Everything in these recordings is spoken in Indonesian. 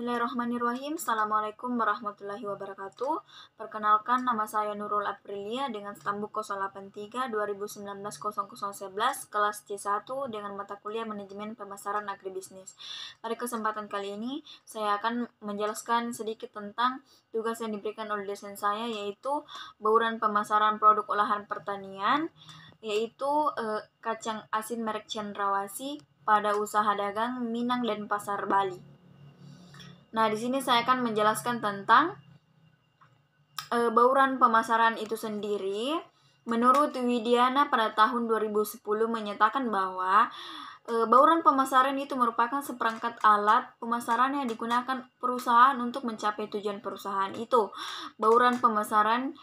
Bismillahirrahmanirrahim. Assalamualaikum warahmatullahi wabarakatuh. Perkenalkan, nama saya Nurul Aprilia dengan stambuk 083 2019-0011 kelas C1 dengan mata kuliah Manajemen Pemasaran Agribisnis. Pada kesempatan kali ini, saya akan menjelaskan sedikit tentang tugas yang diberikan oleh dosen saya, yaitu bauran pemasaran produk olahan pertanian, yaitu kacang asin merek Cendrawasih pada usaha dagang Minang dan Pasar Bali. Nah, di sini saya akan menjelaskan tentang bauran pemasaran itu sendiri. Menurut Widiana pada tahun 2010 menyatakan bahwa bauran pemasaran itu merupakan seperangkat alat pemasaran yang digunakan perusahaan untuk mencapai tujuan perusahaan itu. Bauran pemasaran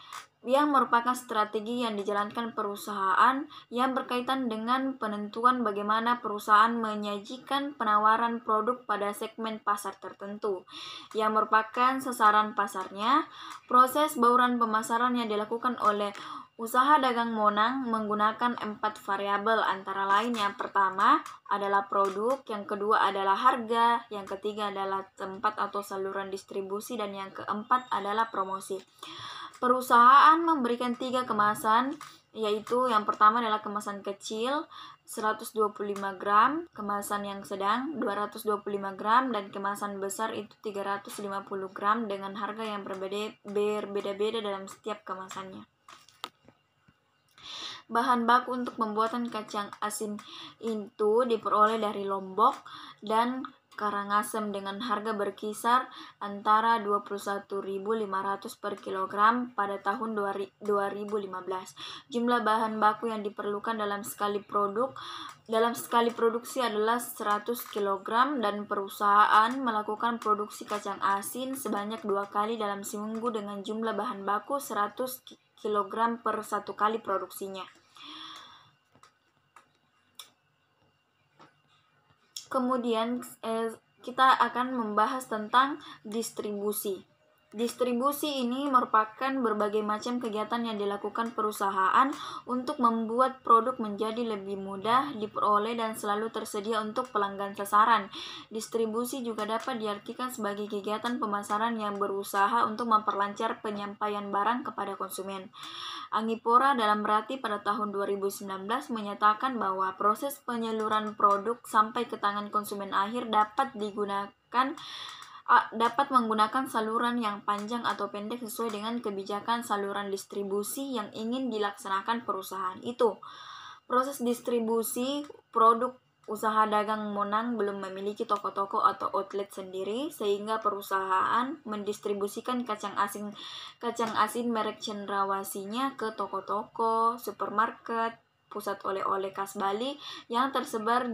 yang merupakan strategi yang dijalankan perusahaan yang berkaitan dengan penentuan bagaimana perusahaan menyajikan penawaran produk pada segmen pasar tertentu yang merupakan sasaran pasarnya. Proses bauran pemasaran yang dilakukan oleh usaha dagang Monang menggunakan 4 variabel, antara lain yang pertama adalah produk, yang kedua adalah harga, yang ketiga adalah tempat atau saluran distribusi, dan yang keempat adalah promosi. Perusahaan memberikan 3 kemasan, yaitu yang pertama adalah kemasan kecil 125 gram, kemasan yang sedang 225 gram, dan kemasan besar itu 350 gram dengan harga yang berbeda-beda dalam setiap kemasannya. Bahan baku untuk pembuatan kacang asin itu diperoleh dari Lombok dan Karangasem dengan harga berkisar antara 21.500 per kilogram pada tahun 2015. Jumlah bahan baku yang diperlukan dalam sekali produksi adalah 100 kg dan perusahaan melakukan produksi kacang asin sebanyak 2 kali dalam seminggu dengan jumlah bahan baku 100 kg per 1 kali produksinya. Kemudian kita akan membahas tentang distribusi. Distribusi ini merupakan berbagai macam kegiatan yang dilakukan perusahaan untuk membuat produk menjadi lebih mudah diperoleh dan selalu tersedia untuk pelanggan sasaran. Distribusi juga dapat diartikan sebagai kegiatan pemasaran yang berusaha untuk memperlancar penyampaian barang kepada konsumen. Anggipora dalam Rati pada tahun 2019 menyatakan bahwa proses penyaluran produk sampai ke tangan konsumen akhir dapat menggunakan saluran yang panjang atau pendek sesuai dengan kebijakan saluran distribusi yang ingin dilaksanakan perusahaan itu. Proses distribusi produk usaha dagang Monang belum memiliki toko-toko atau outlet sendiri, sehingga perusahaan mendistribusikan kacang asin merek Cendrawasihnya ke toko-toko, supermarket, pusat oleh-oleh khas Bali yang tersebar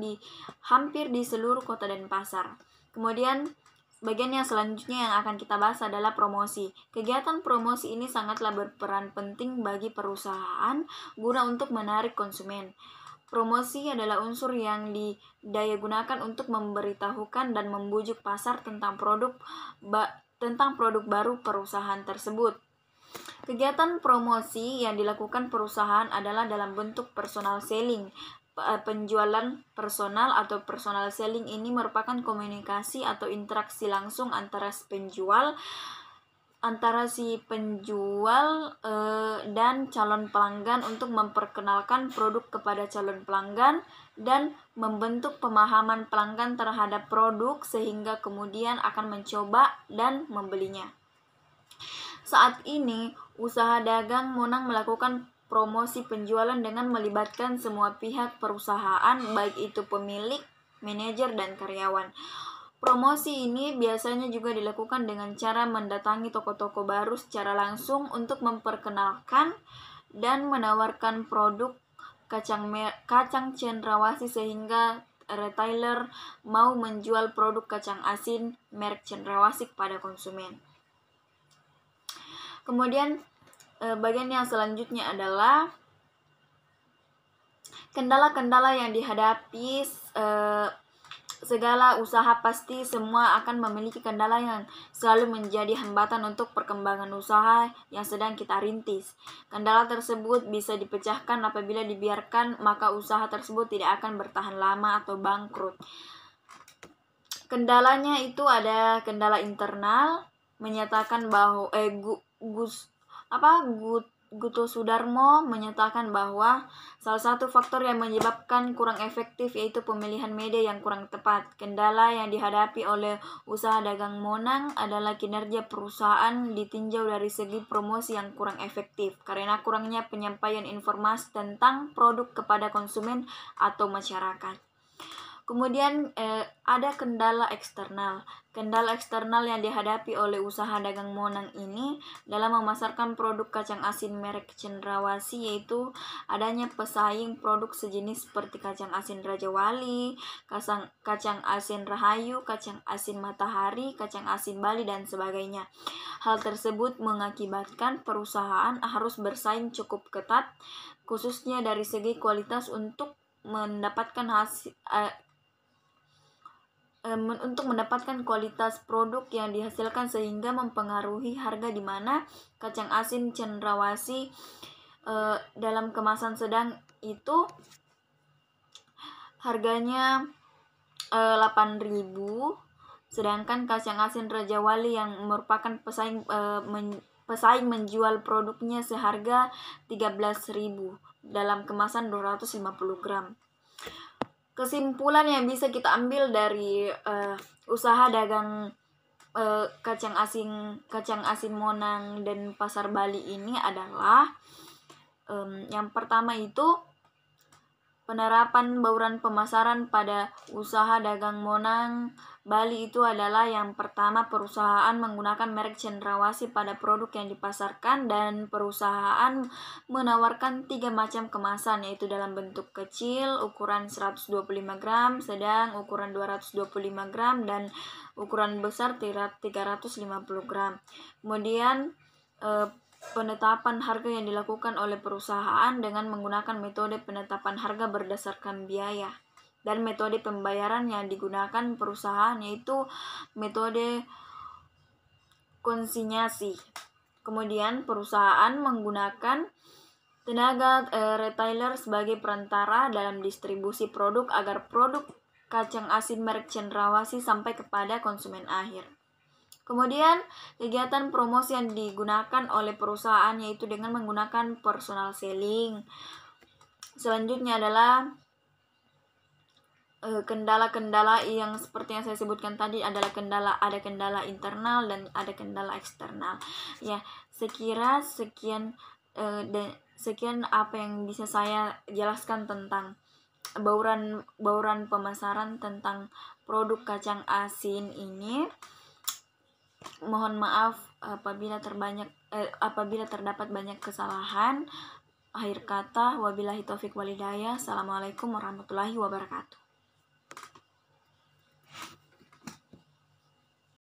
hampir di seluruh kota dan pasar. Kemudian bagian yang selanjutnya yang akan kita bahas adalah promosi. Kegiatan promosi ini sangatlah berperan penting bagi perusahaan guna untuk menarik konsumen. Promosi adalah unsur yang didayagunakan untuk memberitahukan dan membujuk pasar tentang produk baru perusahaan tersebut. Kegiatan promosi yang dilakukan perusahaan adalah dalam bentuk personal selling. Penjualan personal atau personal selling ini merupakan komunikasi atau interaksi langsung antara si penjual dan calon pelanggan untuk memperkenalkan produk kepada calon pelanggan dan membentuk pemahaman pelanggan terhadap produk sehingga kemudian akan mencoba dan membelinya. Saat ini, usaha dagang Monang melakukan promosi penjualan dengan melibatkan semua pihak perusahaan, baik itu pemilik, manajer, dan karyawan. Promosi ini biasanya juga dilakukan dengan cara mendatangi toko-toko baru secara langsung untuk memperkenalkan dan menawarkan produk kacang Cendrawasih sehingga retailer mau menjual produk kacang asin merek Cendrawasih pada konsumen. Kemudian bagian yang selanjutnya adalah kendala-kendala yang dihadapi segala usaha. Pasti semua akan memiliki kendala yang selalu menjadi hambatan untuk perkembangan usaha yang sedang kita rintis. Kendala tersebut bisa dipecahkan apabila dibiarkan, maka usaha tersebut tidak akan bertahan lama atau bangkrut. Kendalanya itu ada kendala internal, menyatakan bahwa Guto Sudarmo menyatakan bahwa salah satu faktor yang menyebabkan kurang efektif yaitu pemilihan media yang kurang tepat. Kendala yang dihadapi oleh usaha dagang Monang adalah kinerja perusahaan ditinjau dari segi promosi yang kurang efektif karena kurangnya penyampaian informasi tentang produk kepada konsumen atau masyarakat. Kemudian ada kendala eksternal. Kendala eksternal yang dihadapi oleh usaha dagang Monang ini dalam memasarkan produk kacang asin merek Cendrawasih yaitu adanya pesaing produk sejenis seperti kacang asin Raja Wali, kacang asin Rahayu, kacang asin Matahari, kacang asin Bali, dan sebagainya. Hal tersebut mengakibatkan perusahaan harus bersaing cukup ketat, khususnya dari segi kualitas untuk mendapatkan kualitas produk yang dihasilkan sehingga mempengaruhi harga, di mana kacang asin Cendrawasih dalam kemasan sedang itu harganya 8.000, sedangkan kacang asin Raja Wali yang merupakan pesaing menjual produknya seharga 13.000 dalam kemasan 250 gram. Kesimpulan yang bisa kita ambil dari usaha dagang kacang asin Monang dan Pasar Bali ini adalah yang pertama itu penerapan bauran pemasaran pada usaha dagang Monang Bali itu adalah yang pertama, perusahaan menggunakan merek Cendrawasih pada produk yang dipasarkan, dan perusahaan menawarkan 3 macam kemasan, yaitu dalam bentuk kecil ukuran 125 gram, sedang ukuran 225 gram, dan ukuran besar 350 gram. Kemudian penetapan harga yang dilakukan oleh perusahaan dengan menggunakan metode penetapan harga berdasarkan biaya, dan metode pembayaran yang digunakan perusahaan yaitu metode konsinyasi. Kemudian perusahaan menggunakan tenaga retailer sebagai perantara dalam distribusi produk agar produk kacang asin merek Cendrawasih sampai kepada konsumen akhir. Kemudian kegiatan promosi yang digunakan oleh perusahaan yaitu dengan menggunakan personal selling. Selanjutnya adalah kendala-kendala yang seperti yang saya sebutkan tadi adalah ada kendala internal dan ada kendala eksternal. Ya, sekian apa yang bisa saya jelaskan tentang bauran pemasaran tentang produk kacang asin ini. Mohon maaf apabila terdapat banyak kesalahan. Akhir kata, wabillahi taufik walhidayah. Assalamualaikum warahmatullahi wabarakatuh.